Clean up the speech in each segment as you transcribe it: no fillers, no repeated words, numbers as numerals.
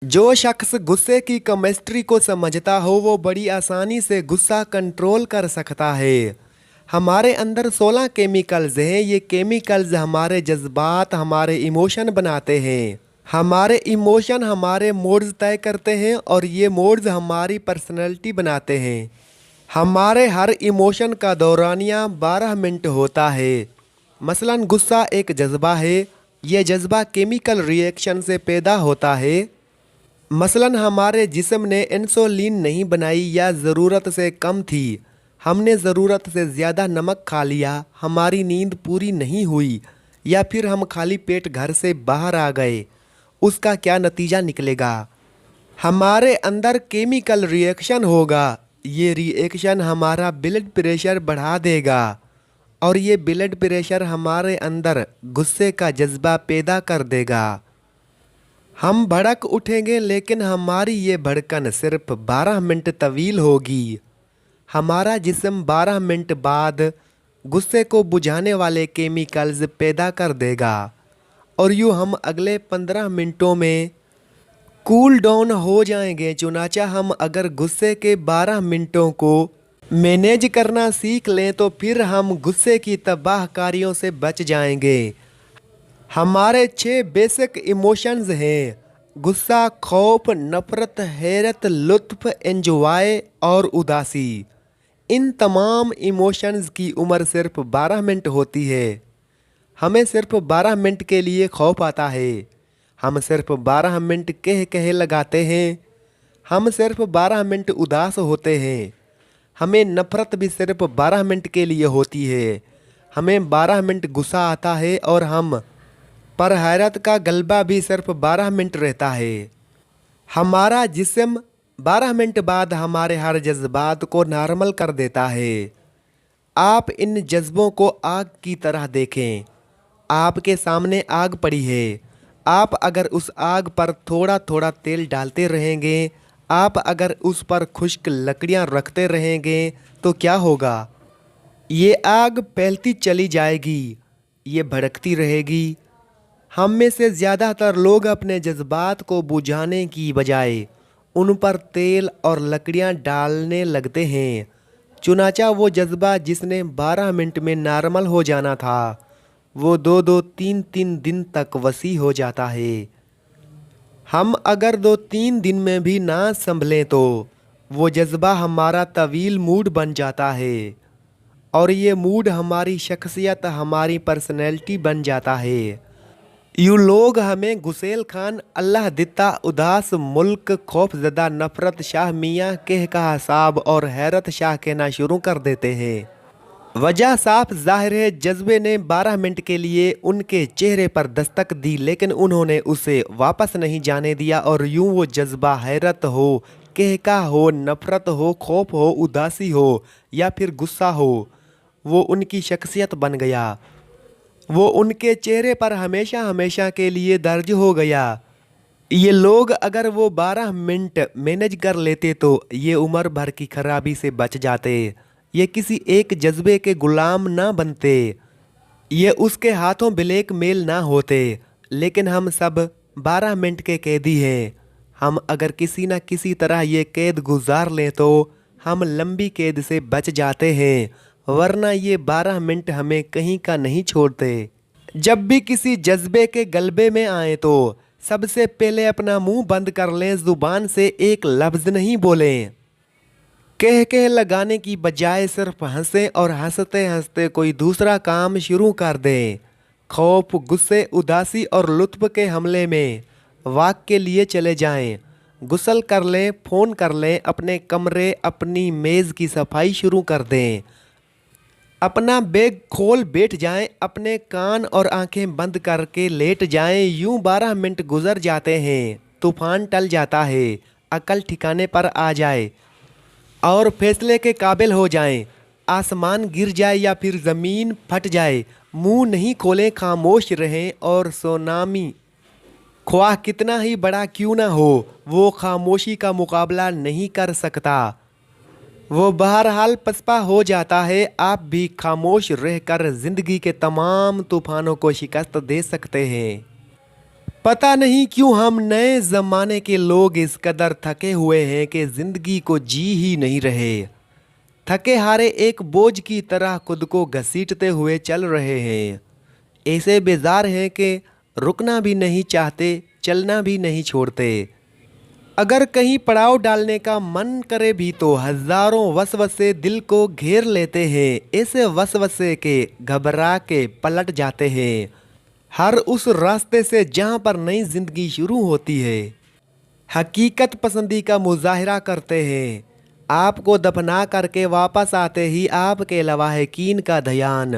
जो शख्स गुस्से की केमिस्ट्री को समझता हो वो बड़ी आसानी से गुस्सा कंट्रोल कर सकता है। हमारे अंदर 16 केमिकल्स हैं। ये केमिकल्स हमारे जज्बात, हमारे इमोशन बनाते हैं। हमारे इमोशन हमारे मूड्स तय करते हैं और ये मूड्स हमारी पर्सनैलिटी बनाते हैं। हमारे हर इमोशन का दौरानिया 12 मिनट होता है। मसलन गुस्सा एक जज्बा है। ये जज्बा केमिकल रिएक्शन से पैदा होता है। मसलन हमारे जिस्म ने इंसुलिन नहीं बनाई या ज़रूरत से कम थी। हमने ज़रूरत से ज़्यादा नमक खा लिया, हमारी नींद पूरी नहीं हुई, या फिर हम खाली पेट घर से बाहर आ गए। उसका क्या नतीजा निकलेगा? हमारे अंदर केमिकल रिएक्शन होगा। ये रिएक्शन हमारा ब्लड प्रेशर बढ़ा देगा और ये ब्लड प्रेशर हमारे अंदर गुस्से का जज्बा पैदा कर देगा। हम भड़क उठेंगे, लेकिन हमारी ये भड़कन सिर्फ 12 मिनट तवील होगी। हमारा जिस्म 12 मिनट बाद गुस्से को बुझाने वाले केमिकल्स पैदा कर देगा और यूँ हम अगले 15 मिनटों में कूल डाउन हो जाएंगे। चुनाचा हम अगर गुस्से के 12 मिनटों को मैनेज करना सीख लें तो फिर हम गुस्से की तबाहकारियों से बच जाएंगे। हमारे 6 बेसिक इमोशंस हैं: गुस्सा, खौफ, नफ़रत, हैरत, लुत्फ, एंजॉय और उदासी। इन तमाम इमोशंस की उम्र सिर्फ 12 मिनट होती है। हमें सिर्फ 12 मिनट के लिए खौफ आता है। हम सिर्फ 12 मिनट कह कह लगाते हैं। हम सिर्फ 12 मिनट उदास होते हैं। हमें नफ़रत भी सिर्फ 12 मिनट के लिए होती है। हमें 12 मिनट गुस्सा आता है और हम पर हैरत का गलबा भी सिर्फ 12 मिनट रहता है। हमारा जिस्म 12 मिनट बाद हमारे हर जज्बात को नॉर्मल कर देता है। आप इन जज्बों को आग की तरह देखें। आपके सामने आग पड़ी है। आप अगर उस आग पर थोड़ा थोड़ा तेल डालते रहेंगे, आप अगर उस पर खुश्क लकड़ियां रखते रहेंगे तो क्या होगा? ये आग फैलती चली जाएगी, ये भड़कती रहेगी। हम में से ज़्यादातर लोग अपने जज्बात को बुझाने की बजाय उन पर तेल और लकड़ियां डालने लगते हैं। चुनाचा वो जज्बा जिसने 12 मिनट में नॉर्मल हो जाना था, वो 2-2, 3-3 दिन तक वसी हो जाता है। हम अगर 2-3 दिन में भी ना संभलें तो वो जज्बा हमारा तवील मूड बन जाता है और ये मूड हमारी शख्सियत, हमारी पर्सनैलिटी बन जाता है। यू लोग हमें गुसेल खान, अल्लाह दिता, उदास मुल्क, खौफजदा, नफ़रत, शाह मियाँ, कहकहा साहब और हैरत शाह कहना शुरू कर देते हैं। वजह साफ जाहिर है, जज्बे ने 12 मिनट के लिए उनके चेहरे पर दस्तक दी, लेकिन उन्होंने उसे वापस नहीं जाने दिया और यूं वो जज्बा हैरत हो, कहका हो, नफ़रत हो, खौफ हो, उदासी हो या फिर गुस्सा हो, वो उनकी शख्सियत बन गया। वो उनके चेहरे पर हमेशा हमेशा के लिए दर्ज हो गया। ये लोग अगर वो 12 मिनट मैनेज कर लेते तो ये उम्र भर की खराबी से बच जाते। ये किसी एक जज्बे के गुलाम ना बनते। ये उसके हाथों ब्लैक मेल ना होते। लेकिन हम सब 12 मिनट के कैदी हैं। हम अगर किसी न किसी तरह ये कैद गुजार लें तो हम लंबी कैद से बच जाते हैं, वरना ये 12 मिनट हमें कहीं का नहीं छोड़ते। जब भी किसी जज्बे के गलबे में आए तो सबसे पहले अपना मुंह बंद कर लें, जुबान से एक लफ्ज़ नहीं बोलें। कह लगाने की बजाय सिर्फ हंसें और हंसते हंसते कोई दूसरा काम शुरू कर दें। खौफ, गुस्से, उदासी और लुत्फ के हमले में वॉक के लिए चले जाएं। गुस्ल कर लें, फ़ोन कर लें, अपने कमरे, अपनी मेज़ की सफाई शुरू कर दें। अपना बैग खोल बैठ जाएं, अपने कान और आंखें बंद करके लेट जाएं। यूं 12 मिनट गुजर जाते हैं, तूफान टल जाता है, अकल ठिकाने पर आ जाए और फैसले के काबिल हो जाएं। आसमान गिर जाए या फिर ज़मीन फट जाए, मुंह नहीं खोलें, खामोश रहें और सुनामी ख्वाह कितना ही बड़ा क्यों ना हो, वो खामोशी का मुकाबला नहीं कर सकता। वो बहरहाल पसपा हो जाता है। आप भी खामोश रहकर ज़िंदगी के तमाम तूफ़ानों को शिकस्त दे सकते हैं। पता नहीं क्यों हम नए ज़माने के लोग इस कदर थके हुए हैं कि ज़िंदगी को जी ही नहीं रहे। थके हारे एक बोझ की तरह खुद को घसीटते हुए चल रहे हैं। ऐसे बेजार हैं कि रुकना भी नहीं चाहते, चलना भी नहीं छोड़ते। अगर कहीं पड़ाव डालने का मन करे भी तो हजारों वसवसे दिल को घेर लेते हैं। ऐसे वसवसे के घबरा के पलट जाते हैं हर उस रास्ते से जहां पर नई जिंदगी शुरू होती है। हकीकत पसंदी का मुजाहिरा करते हैं। आपको दफना करके वापस आते ही आपके लवाहिकीन का ध्यान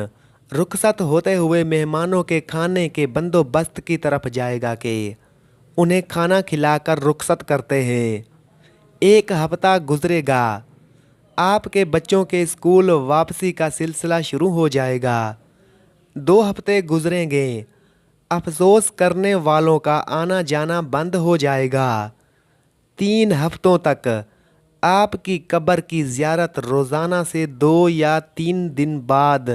रुखसत होते हुए मेहमानों के खाने के बंदोबस्त की तरफ जाएगा कि उन्हें खाना खिलाकर रुखसत करते हैं। एक हफ्ता गुजरेगा, आपके बच्चों के स्कूल वापसी का सिलसिला शुरू हो जाएगा। 2 हफ्ते गुजरेंगे, अफसोस करने वालों का आना जाना बंद हो जाएगा। 3 हफ्तों तक आपकी कब्र की ज़ियारत रोज़ाना से 2 या 3 दिन बाद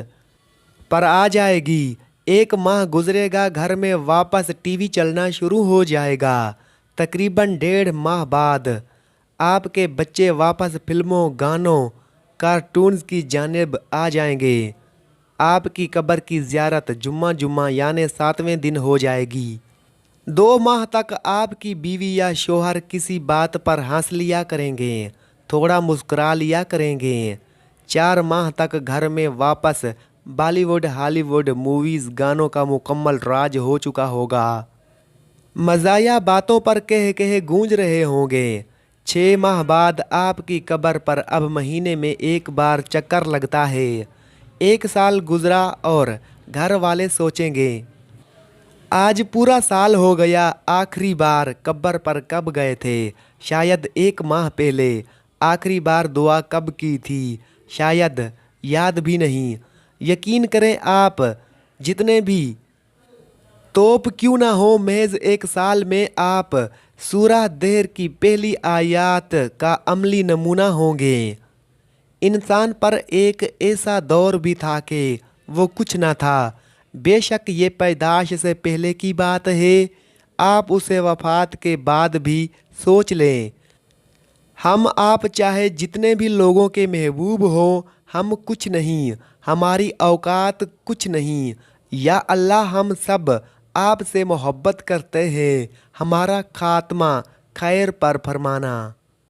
पर आ जाएगी। 1 माह गुजरेगा, घर में वापस टीवी चलना शुरू हो जाएगा। तकरीबन 1.5 माह बाद आपके बच्चे वापस फिल्मों, गानों, कार्टून्स की जानिब आ जाएंगे। आपकी कब्र की ज़ियारत जुम्मा जुम्मा यानी 7वें दिन हो जाएगी। 2 माह तक आपकी बीवी या शोहर किसी बात पर हंस लिया करेंगे, थोड़ा मुस्कुरा लिया करेंगे। 4 माह तक घर में वापस बॉलीवुड, हॉलीवुड मूवीज़, गानों का मुकम्मल राज हो चुका होगा। मज़ाया बातों पर कह कह गूंज रहे होंगे। 6 माह बाद आपकी कब्र पर अब महीने में 1 बार चक्कर लगता है। 1 साल गुजरा और घर वाले सोचेंगे, आज पूरा साल हो गया, आखिरी बार कब्र पर कब गए थे? शायद 1 माह पहले। आखिरी बार दुआ कब की थी? शायद याद भी नहीं। यकीन करें, आप जितने भी तोप क्यों ना हो, महज 1 साल में आप सूरह देर की पहली आयत का अमली नमूना होंगे। इंसान पर एक ऐसा दौर भी था कि वो कुछ ना था। बेशक ये पैदाश से पहले की बात है, आप उसे वफ़ात के बाद भी सोच लें। हम आप चाहे जितने भी लोगों के महबूब हो, हम कुछ नहीं, हमारी औकात कुछ नहीं। या अल्लाह, हम सब आपसे मोहब्बत करते हैं, हमारा खात्मा खैर पर फरमाना।